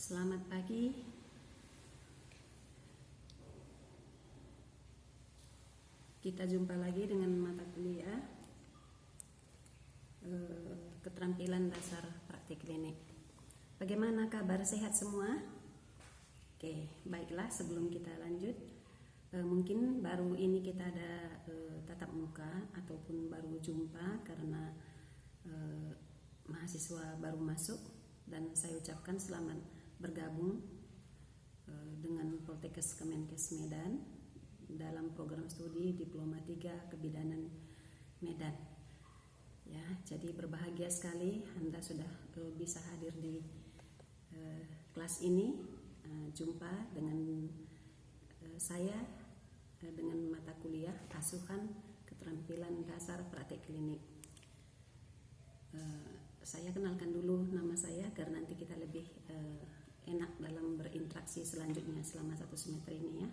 Selamat pagi. Kita jumpa lagi dengan mata kuliah keterampilan dasar praktik klinik. Bagaimana kabar, sehat semua? Oke, baiklah, sebelum kita lanjut, mungkin baru ini kita ada tatap muka ataupun baru jumpa karena mahasiswa baru masuk, dan saya ucapkan selamat bergabung dengan Poltekkes Kemenkes Medan dalam program studi Diploma 3 Kebidanan Medan. Ya, jadi berbahagia sekali Anda sudah bisa hadir di kelas ini, jumpa dengan saya dengan mata kuliah Asuhan Keterampilan Dasar Praktik Klinik. Saya kenalkan dulu nama saya agar nanti kita lebih enak dalam berinteraksi selanjutnya selama 1 semester ini ya.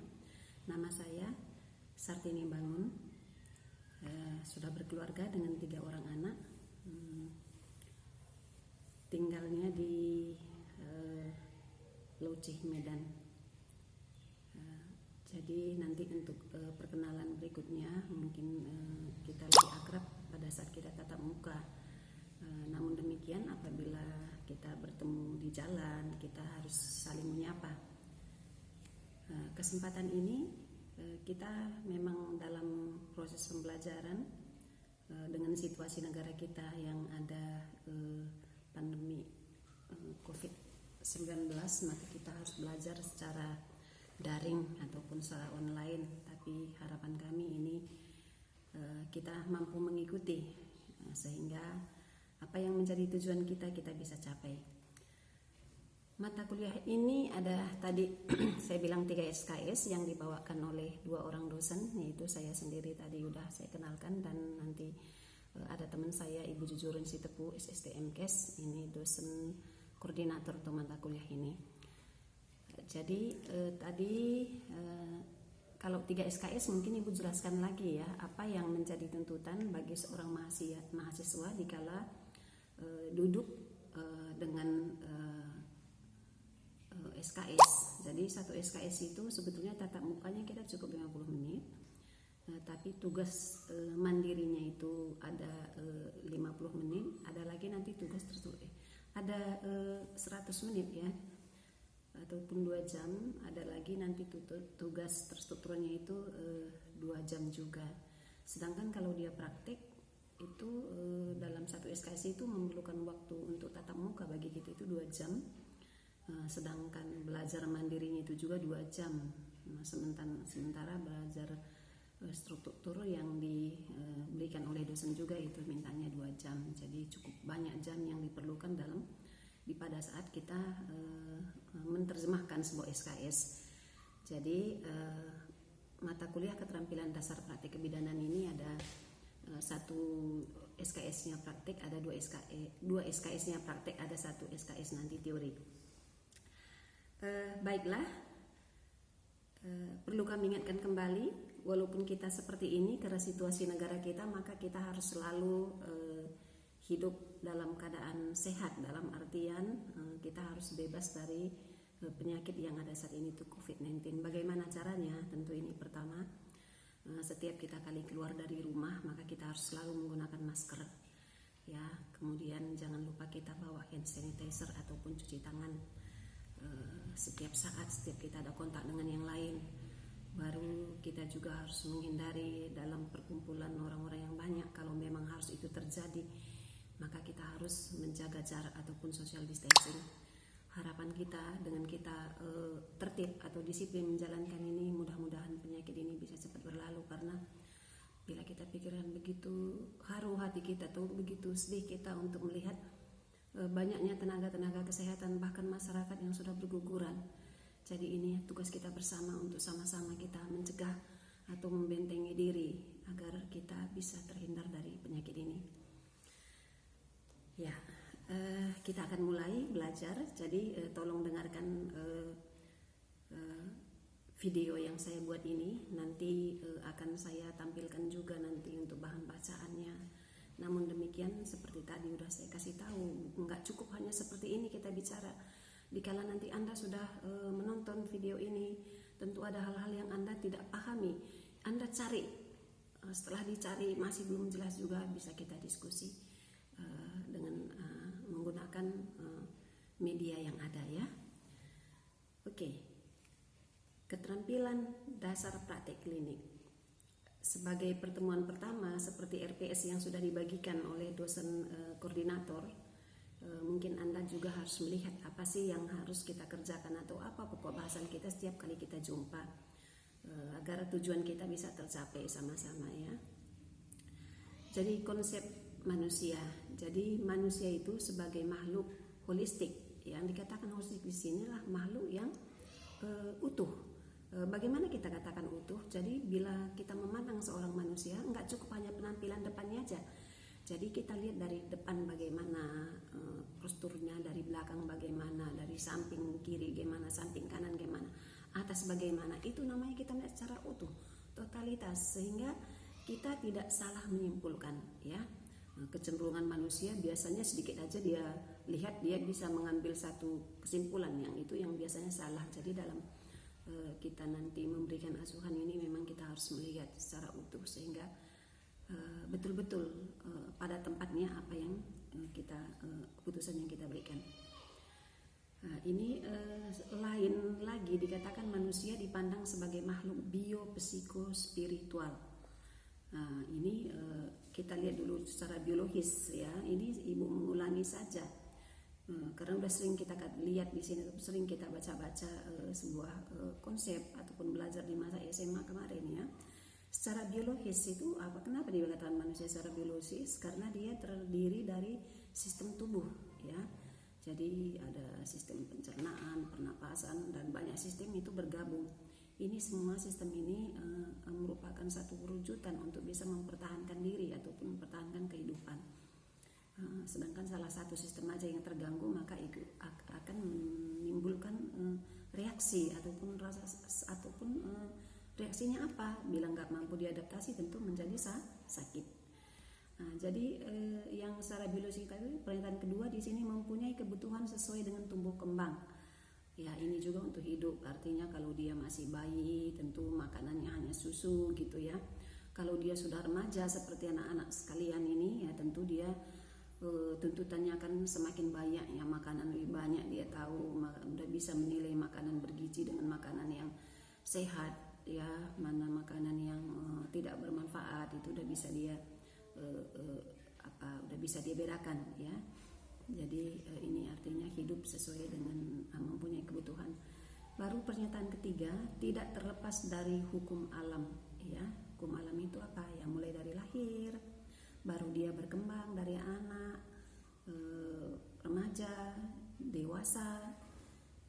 Nama saya Sartini Bangun, sudah berkeluarga dengan 3 orang anak, tinggalnya di Locih, Medan. Jadi nanti untuk perkenalan berikutnya mungkin kita lebih akrab pada saat kita tatap muka. Namun demikian apabila kita bertemu di jalan, kita harus saling menyapa. Kesempatan ini kita memang dalam proses pembelajaran dengan situasi negara kita yang ada pandemi COVID-19, maka kita harus belajar secara daring ataupun secara online. Tapi harapan kami ini kita mampu mengikuti sehingga apa yang menjadi tujuan kita bisa capai. Mata kuliah ini ada tadi saya bilang 3 SKS yang dibawakan oleh 2 orang dosen, yaitu saya sendiri tadi udah saya kenalkan, dan nanti ada teman saya Ibu Jujurin Sitepu SSTMKes, ini dosen koordinator untuk mata kuliah ini. Jadi tadi kalau 3 SKS mungkin Ibu jelaskan lagi ya, apa yang menjadi tuntutan bagi seorang mahasiswa dikala duduk dengan SKS. Jadi 1 SKS itu sebetulnya tatap mukanya kita cukup 50 menit, tapi tugas mandirinya itu ada 50 menit, ada lagi nanti tugas tertulis ada 100 menit ya, ataupun 2 jam, ada lagi nanti tugas terstrukturnya itu 2 jam juga. Sedangkan kalau dia praktik itu dalam 1 SKS itu memerlukan waktu untuk tatap muka bagi kita itu 2 jam, sedangkan belajar mandirinya itu juga 2 jam. Sementara belajar struktur yang diberikan oleh dosen juga itu mintanya 2 jam. Jadi cukup banyak jam yang diperlukan pada saat kita menerjemahkan sebuah SKS. Jadi mata kuliah keterampilan dasar praktik kebidanan ini ada 1 SKS-nya praktik, ada 2 SKS-nya praktik, ada 1 SKS nanti teori. Baiklah, perlu kami ingatkan kembali, walaupun kita seperti ini karena situasi negara kita, maka kita harus selalu hidup dalam keadaan sehat, dalam artian kita harus bebas dari penyakit yang ada saat ini itu COVID-19. Bagaimana caranya? Tentu ini pertama, setiap kita kali keluar dari rumah maka kita harus selalu menggunakan masker ya. Kemudian jangan lupa kita bawa hand sanitizer ataupun cuci tangan setiap saat, setiap kita ada kontak dengan yang lain. Baru kita juga harus menghindari dalam perkumpulan orang-orang yang banyak. Kalau memang harus itu terjadi, maka kita harus menjaga jarak ataupun social distancing. Harapan kita dengan kita tertib atau disiplin menjalankan ini, mudah-mudahan penyakit ini bisa cepat berlalu. Karena bila kita pikiran begitu haru hati kita atau begitu sedih kita untuk melihat banyaknya tenaga-tenaga kesehatan bahkan masyarakat yang sudah berguguran. Jadi ini tugas kita bersama untuk sama-sama kita mencegah atau membentengi diri agar kita bisa terhindar dari penyakit ini. Ya, kita akan mulai belajar. Jadi tolong dengarkan video yang saya buat ini. Nanti akan saya tampilkan juga nanti untuk bahan bacaannya. Namun demikian seperti tadi udah saya kasih tahu, nggak cukup hanya seperti ini kita bicara, Dikala nanti Anda sudah menonton video ini, tentu ada hal-hal yang Anda tidak pahami. Anda cari, setelah dicari masih belum jelas juga, bisa kita diskusi dengan menggunakan media yang ada ya. Oke. Keterampilan dasar praktek klinik. Sebagai pertemuan pertama seperti RPS yang sudah dibagikan oleh dosen koordinator, mungkin Anda juga harus melihat apa sih yang harus kita kerjakan atau apa pokok bahasan kita setiap kali kita jumpa, agar tujuan kita bisa tercapai sama-sama ya. Jadi konsep manusia. Jadi manusia itu sebagai makhluk holistik. Yang dikatakan holistik di sini lah makhluk yang utuh. Bagaimana kita katakan utuh? Jadi bila kita memandang seorang manusia, enggak cukup hanya penampilan depannya aja. Jadi kita lihat dari depan bagaimana posturnya, dari belakang bagaimana, dari samping kiri bagaimana, samping kanan bagaimana, atas bagaimana. Itu namanya kita melihat secara utuh, totalitas, sehingga kita tidak salah menyimpulkan ya. Kecenderungan manusia biasanya sedikit aja dia lihat, dia bisa mengambil satu kesimpulan yang itu yang biasanya salah. Jadi dalam kita nanti memberikan asuhan ini memang kita harus melihat secara utuh sehingga betul-betul pada tempatnya apa yang kita keputusan yang kita berikan. Ini lain lagi dikatakan manusia dipandang sebagai makhluk biopsikospiritual. Ini kita lihat dulu secara biologis ya. Ini ibu mengulangi saja karena udah sering kita lihat di sini, sering kita baca-baca sebuah konsep ataupun belajar di masa SMA kemarin ya. Secara biologis itu apa? Kenapa dikatakan manusia secara biologis? Karena dia terdiri dari sistem tubuh ya. Jadi ada sistem pencernaan, pernapasan dan banyak sistem itu bergabung. Ini semua sistem ini merupakan satu perwujudan untuk bisa mempertahankan diri ataupun mempertahankan kehidupan. Sedangkan salah satu sistem aja yang terganggu maka itu akan menimbulkan reaksi ataupun rasa ataupun reaksinya apa? Bila nggak mampu diadaptasi tentu menjadi sakit. Jadi yang secara biologis tadi, pernyataan kedua di sini mempunyai kebutuhan sesuai dengan tumbuh kembang. Ya ini juga untuk hidup. Artinya kalau dia masih bayi tentu makanannya hanya susu gitu ya. Kalau dia sudah remaja seperti anak-anak sekalian ini ya tentu dia tuntutannya akan semakin banyak ya, makanan lebih banyak, dia tahu udah bisa menilai makanan bergizi dengan makanan yang sehat ya, mana makanan yang tidak bermanfaat itu udah bisa dia udah bisa dia bedakan ya. Jadi ini artinya hidup sesuai dengan mempunyai kebutuhan. Baru pernyataan ketiga, tidak terlepas dari hukum alam ya. Hukum alam itu apa ya? Mulai dari lahir, baru dia berkembang dari anak, remaja, dewasa,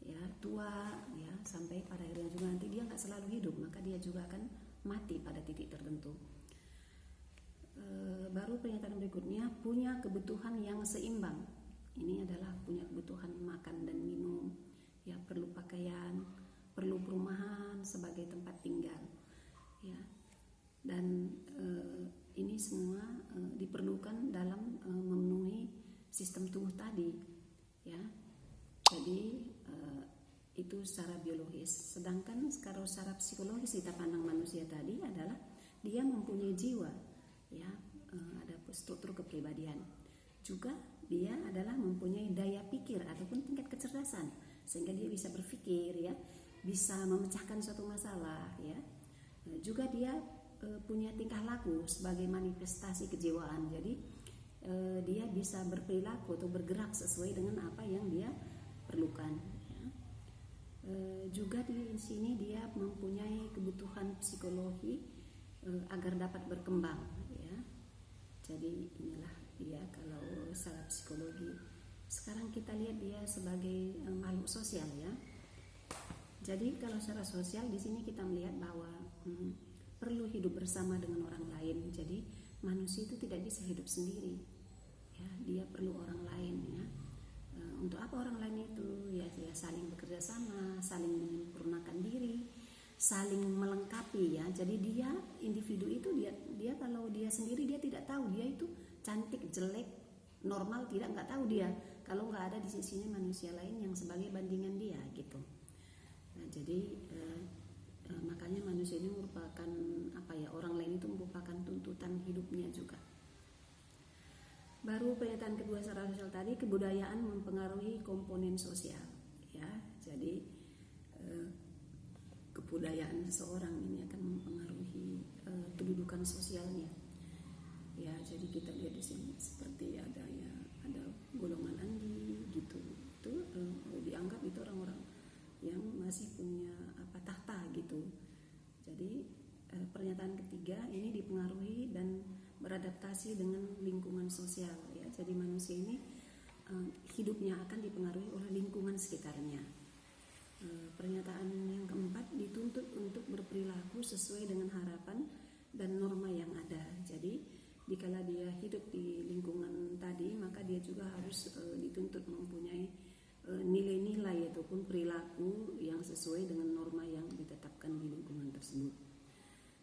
ya tua, ya sampai pada akhirnya juga nanti dia nggak selalu hidup, maka dia juga akan mati pada titik tertentu. Baru pernyataan berikutnya, punya kebutuhan yang seimbang. Ini adalah punya kebutuhan makan dan minum, ya perlu pakaian, perlu perumahan sebagai tempat tinggal, ya. Dan ini semua diperlukan dalam memenuhi sistem tubuh tadi ya. Jadi itu secara biologis. Sedangkan kalau secara psikologis kita pandang manusia tadi adalah dia mempunyai jiwa ya, ada struktur kepribadian. Juga dia adalah mempunyai daya pikir ataupun tingkat kecerdasan sehingga dia bisa berpikir ya, bisa memecahkan suatu masalah ya. Juga dia punya tingkah laku sebagai manifestasi kejiwaan. Jadi dia bisa berperilaku atau bergerak sesuai dengan apa yang dia perlukan ya. Juga di sini dia mempunyai kebutuhan psikologi agar dapat berkembang ya. Jadi inilah dia kalau secara psikologi. Sekarang kita lihat dia sebagai makhluk sosial ya. Jadi kalau secara sosial di sini kita melihat bahwa perlu hidup bersama dengan orang lain. Jadi manusia itu tidak bisa hidup sendiri ya, dia perlu orang lain ya. Untuk apa orang lain itu ya, saling bekerja sama, saling menyempurnakan diri, saling melengkapi ya. Jadi dia individu itu dia kalau dia sendiri dia tidak tahu dia itu cantik, jelek, normal, nggak tahu dia. kalau nggak ada di sisinya manusia lain yang sebagai bandingan dia gitu. Nah, jadi makanya manusia ini merupakan orang lain itu merupakan tuntutan hidupnya juga. Baru pernyataan kedua secara sosial tadi, kebudayaan mempengaruhi komponen sosial, ya. Jadi kebudayaan seseorang ini akan mempengaruhi kedudukan sosialnya, ya. Jadi kita lihat di sini seperti ada golongan Andi gitu, itu dianggap itu orang-orang yang masih punya tahta gitu. Jadi pernyataan ketiga ini dipengaruhi dan beradaptasi dengan lingkungan sosial, ya. Jadi manusia ini hidupnya akan dipengaruhi oleh lingkungan sekitarnya. Pernyataan yang keempat, dituntut untuk berperilaku sesuai dengan harapan dan norma yang ada. Jadi dikala dia hidup di lingkungan tadi, maka dia juga harus dituntut mempunyai nilai-nilai ataupun perilaku yang sesuai dengan norma yang ditetapkan di lingkungan tersebut.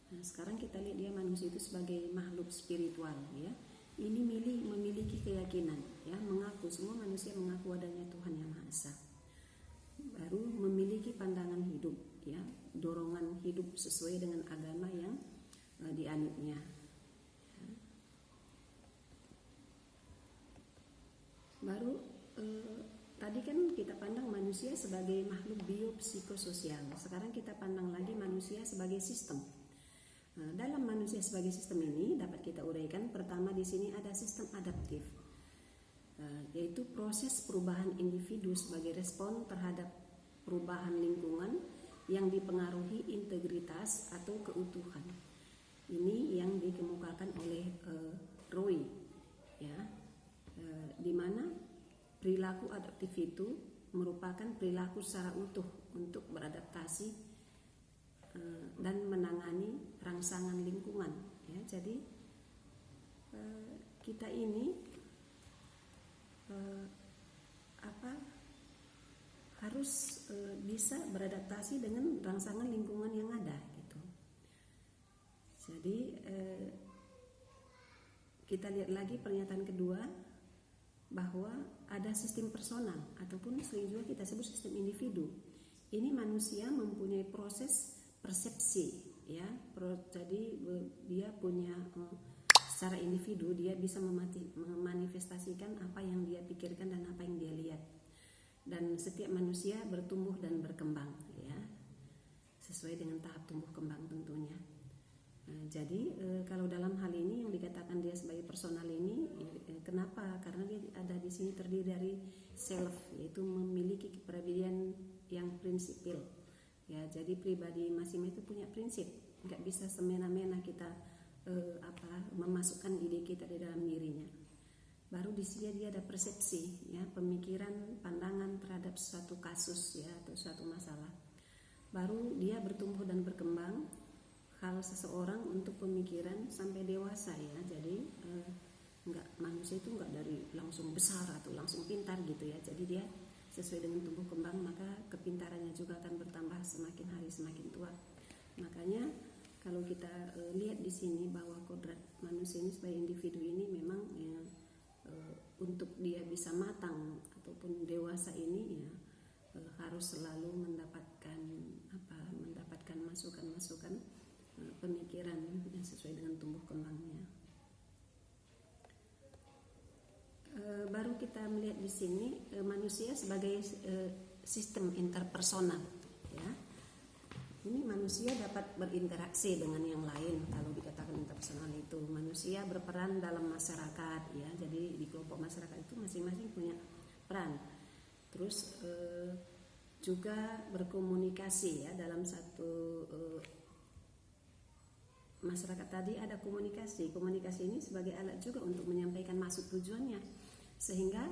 Nah, sekarang kita lihat dia manusia itu sebagai makhluk spiritual, ya. Ini memiliki keyakinan, ya, semua manusia mengaku adanya Tuhan Yang Maha Esa. Baru memiliki pandangan hidup, ya, dorongan hidup sesuai dengan agama yang dianutnya. Baru tadi kan kita pandang manusia sebagai makhluk biopsikososial. Sekarang kita pandang lagi manusia sebagai sistem. Dalam manusia sebagai sistem ini dapat kita uraikan, pertama di sini ada sistem adaptif, yaitu proses perubahan individu sebagai respon terhadap perubahan lingkungan yang dipengaruhi integritas atau keutuhan. Ini yang dikemukakan oleh Roy, ya, di mana perilaku adaptif itu merupakan perilaku secara utuh untuk beradaptasi dan menangani rangsangan lingkungan, ya. Jadi kita ini harus bisa beradaptasi dengan rangsangan lingkungan yang ada gitu. Jadi kita lihat lagi pernyataan kedua, bahwa ada sistem personal ataupun sering juga kita sebut sistem individu. Ini manusia mempunyai proses persepsi, ya. Jadi dia punya secara individu dia bisa memanifestasikan apa yang dia pikirkan dan apa yang dia lihat. Dan setiap manusia bertumbuh dan berkembang, ya, sesuai dengan tahap tumbuh kembang tentunya. Jadi kalau dalam hal ini yang dikatakan dia sebagai personal ini, kenapa? Karena dia ada di sini terdiri dari self, yaitu memiliki kepribadian yang prinsipil, ya. Jadi pribadi masing-masing itu punya prinsip, nggak bisa semena-mena kita memasukkan ide kita di dalam dirinya. Baru di sini dia ada persepsi, ya, pemikiran, pandangan terhadap suatu kasus, ya, atau suatu masalah. Baru dia bertumbuh dan berkembang hal seseorang untuk pemikiran sampai dewasa, ya. Jadi manusia itu nggak dari langsung besar atau langsung pintar gitu, ya. Jadi dia sesuai dengan tumbuh kembang, maka kepintarannya juga akan bertambah semakin hari semakin tua. Makanya kalau kita lihat di sini bahwa kodrat manusia ini sebagai individu ini memang, ya, untuk dia bisa matang ataupun dewasa ini, ya, harus selalu mendapatkan masukan-masukan pemikiran yang sesuai dengan tumbuh kembangnya. Baru kita melihat di sini manusia sebagai sistem interpersonal, ya. Ini manusia dapat berinteraksi dengan yang lain. Kalau dikatakan interpersonal itu manusia berperan dalam masyarakat, ya. Jadi di kelompok masyarakat itu masing-masing punya peran. Terus juga berkomunikasi, ya, dalam satu masyarakat tadi ada komunikasi. Komunikasi ini sebagai alat juga untuk menyampaikan maksud tujuannya, sehingga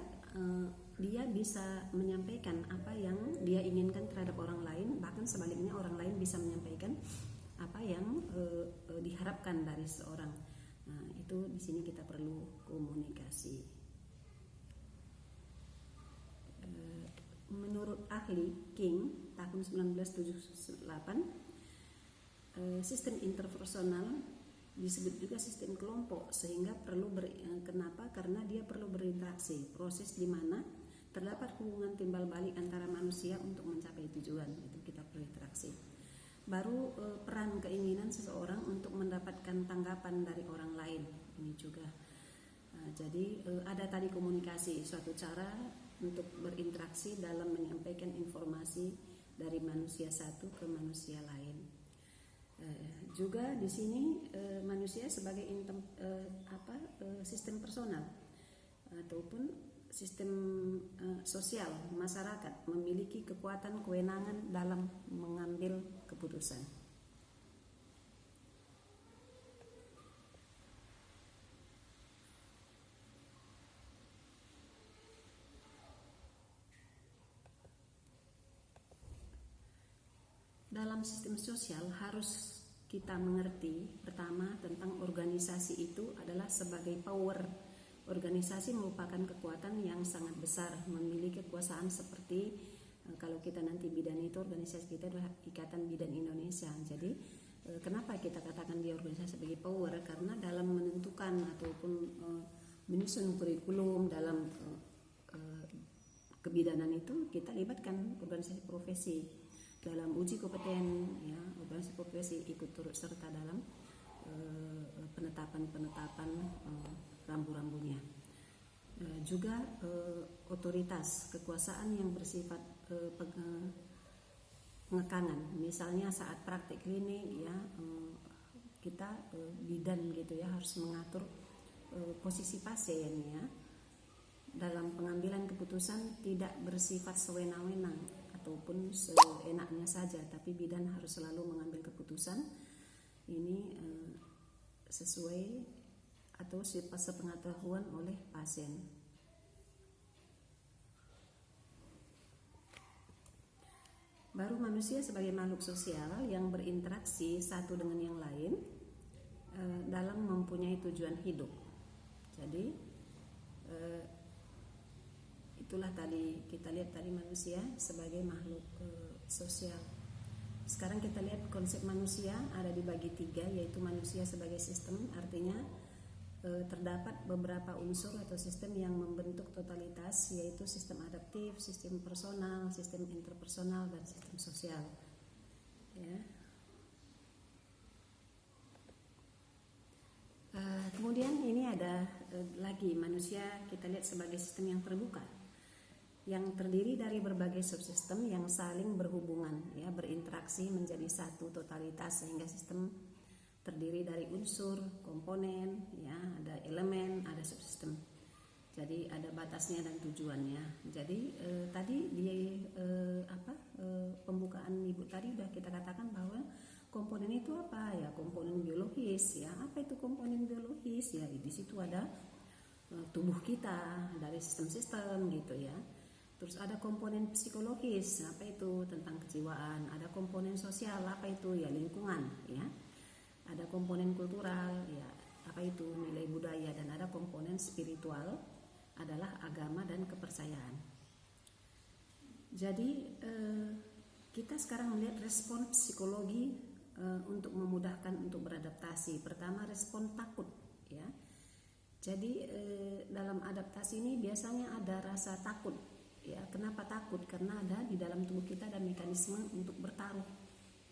dia bisa menyampaikan apa yang dia inginkan terhadap orang lain, bahkan sebaliknya orang lain bisa menyampaikan apa yang diharapkan dari seorang. Nah, itu di sini kita perlu komunikasi. Menurut ahli King tahun 1978, sistem interpersonal disebut juga sistem kelompok, sehingga perlu kenapa? Karena dia perlu berinteraksi, proses di mana terdapat hubungan timbal balik antara manusia untuk mencapai tujuan, itu kita perlu interaksi. Baru peran keinginan seseorang untuk mendapatkan tanggapan dari orang lain, ini juga. Jadi ada tadi komunikasi, suatu cara untuk berinteraksi dalam menyampaikan informasi dari manusia satu ke manusia lain. Juga di sini manusia sebagai sistem personal ataupun sistem sosial masyarakat memiliki kekuatan kewenangan dalam mengambil keputusan. Dalam sistem sosial harus kita mengerti pertama tentang organisasi itu adalah sebagai power. Organisasi merupakan kekuatan yang sangat besar, memiliki kekuasaan seperti kalau kita nanti bidan itu, organisasi kita adalah Ikatan Bidan Indonesia. Jadi kenapa kita katakan dia organisasi sebagai power? Karena dalam menentukan ataupun menyusun kurikulum dalam kebidanan itu kita libatkan organisasi profesi. Dalam uji kompeten, ya, organisasi profesi ikut turut serta dalam penetapan rambu-rambunya. Juga otoritas kekuasaan yang bersifat pengekangan. Misalnya saat praktik klinik, ya, kita bidan gitu ya harus mengatur posisi pasien, ya, dalam pengambilan keputusan tidak bersifat sewenang-wenang ataupun seenaknya saja, tapi bidan harus selalu mengambil keputusan ini sesuai atau sepengetahuan oleh pasien. Baru manusia sebagai makhluk sosial yang berinteraksi satu dengan yang lain dalam mempunyai tujuan hidup. Jadi itulah tadi kita lihat tadi manusia sebagai makhluk sosial. Sekarang kita lihat konsep manusia ada dibagi 3, yaitu manusia sebagai sistem, artinya terdapat beberapa unsur atau sistem yang membentuk totalitas, yaitu sistem adaptif, sistem personal, sistem interpersonal, dan sistem sosial. Ya. Kemudian ini ada lagi manusia kita lihat sebagai sistem yang terbuka, yang terdiri dari berbagai subsistem yang saling berhubungan, ya, berinteraksi menjadi satu totalitas, sehingga sistem terdiri dari unsur, komponen, ya, ada elemen, ada subsistem. Jadi ada batasnya dan tujuannya. Jadi tadi di pembukaan Ibu tadi sudah kita katakan bahwa komponen itu apa, ya, komponen biologis, ya. Apa itu komponen biologis? Ya, di situ ada tubuh kita dari sistem-sistem gitu, ya. Terus ada komponen psikologis, apa itu? Tentang kejiwaan. Ada komponen sosial, apa itu? Ya, lingkungan, ya. Ada komponen kultural, ya, apa itu? Nilai budaya. Dan ada komponen spiritual, adalah agama dan kepercayaan. Jadi kita sekarang melihat respon psikologi untuk memudahkan untuk beradaptasi. Pertama, respon takut, ya. Jadi dalam adaptasi ini biasanya ada rasa takut, ya. Kenapa takut? Karena ada di dalam tubuh kita ada mekanisme untuk bertaruh,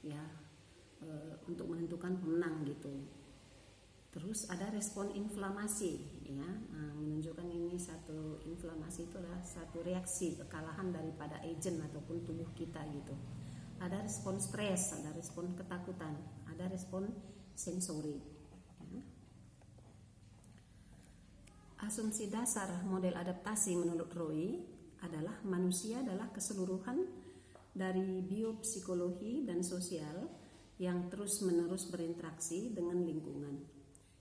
ya, untuk menentukan pemenang gitu. Terus ada respon inflamasi, ya, menunjukkan ini satu inflamasi itu adalah satu reaksi kekalahan daripada agen ataupun tubuh kita gitu. Ada respon stres, ada respon ketakutan, ada respon sensori. Ya. Asumsi dasar model adaptasi menurut Roy adalah manusia adalah keseluruhan dari biopsikologi dan sosial yang terus-menerus berinteraksi dengan lingkungan.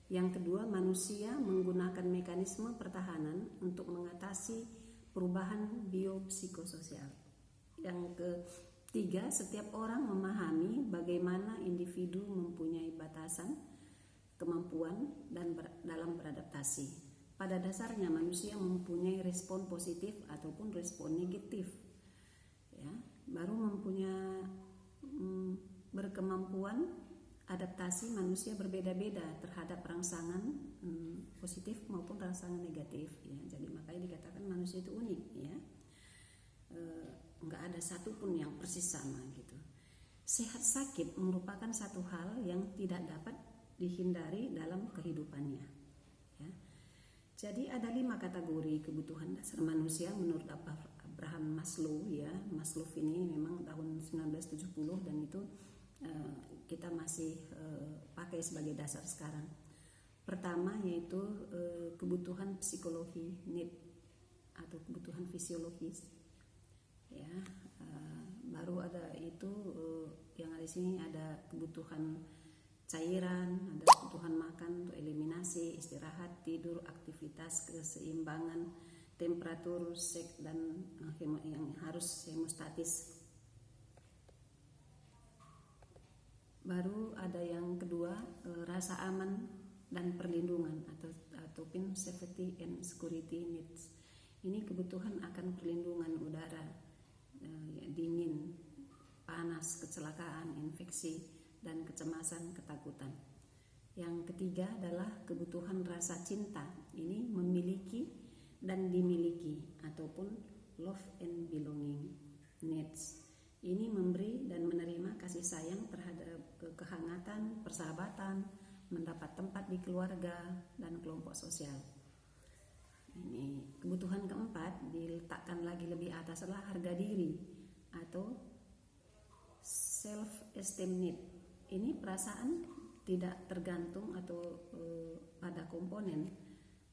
Yang kedua, manusia menggunakan mekanisme pertahanan untuk mengatasi perubahan biopsikososial. Yang ketiga, setiap orang memahami bagaimana individu mempunyai batasan, kemampuan, dan dalam beradaptasi. Pada dasarnya manusia mempunyai respon positif ataupun respon negatif, ya. Baru mempunyai berkemampuan adaptasi, manusia berbeda-beda terhadap rangsangan positif maupun rangsangan negatif, ya. Jadi makanya dikatakan manusia itu unik, ya. ada satupun yang persis sama gitu. Sehat sakit merupakan satu hal yang tidak dapat dihindari dalam kehidupannya. Ya. Jadi ada 5 kategori kebutuhan dasar manusia menurut Abraham Maslow ya. Maslow ini memang tahun 1970 dan itu kita masih pakai sebagai dasar sekarang. Pertama yaitu kebutuhan psikologi, need atau kebutuhan fisiologis. Ya, baru ada itu yang ada di sini ada kebutuhan cairan, ada kebutuhan makan untuk eliminasi, istirahat, tidur, aktivitas, keseimbangan, temperatur, seks dan yang harus hemostatis. Baru ada yang kedua rasa aman dan perlindungan ataupun safety and security needs. Ini kebutuhan akan perlindungan udara, dingin, panas, kecelakaan, infeksi, dan kecemasan, ketakutan. Yang ketiga adalah kebutuhan rasa cinta. Ini memiliki dan dimiliki ataupun love and belonging needs. Ini memberi dan menerima kasih sayang terhadap kehangatan, persahabatan, mendapat tempat di keluarga dan kelompok sosial. Ini kebutuhan keempat diletakkan lagi lebih atas adalah harga diri atau self esteem need. Ini perasaan tidak tergantung atau pada komponen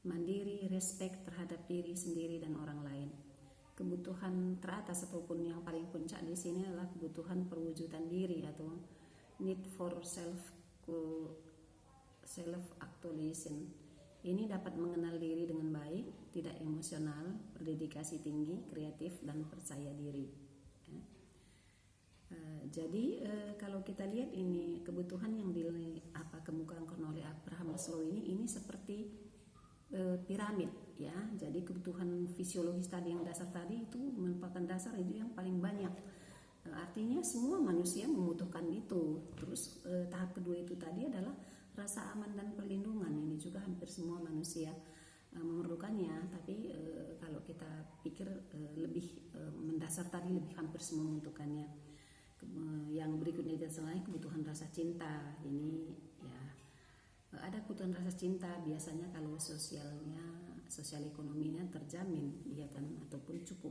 mandiri, respect terhadap diri sendiri dan orang lain. Kebutuhan teratas ataupun yang paling puncak di sini adalah kebutuhan perwujudan diri atau need for self actualization. Ini dapat mengenal diri dengan baik, tidak emosional, berdedikasi tinggi, kreatif, dan percaya diri. Jadi kalau kita lihat ini kebutuhan yang kemukakan oleh Abraham Maslow ini seperti piramid ya. Jadi kebutuhan fisiologis tadi yang dasar tadi itu merupakan dasar itu yang paling banyak. Artinya semua manusia membutuhkan itu. Terus tahap kedua itu tadi adalah rasa aman dan perlindungan. Ini juga hampir semua manusia memerlukannya. Tapi kalau kita pikir lebih mendasar tadi lebih hampir semua membutuhkannya. Yang berikutnya selain kebutuhan rasa cinta. Ini ya ada kebutuhan rasa cinta biasanya kalau sosial ekonominya terjamin ya kan ataupun cukup.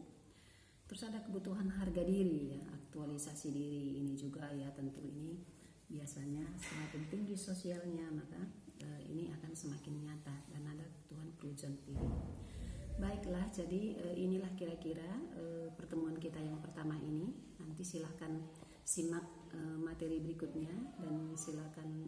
Terus ada kebutuhan harga diri ya, aktualisasi diri ini juga ya tentu ini biasanya semakin tinggi sosialnya maka ini akan semakin nyata dan ada kebutuhan perwujudan diri. Baiklah, jadi inilah kira-kira pertemuan kita yang pertama ini. Nanti silahkan simak materi berikutnya dan silakan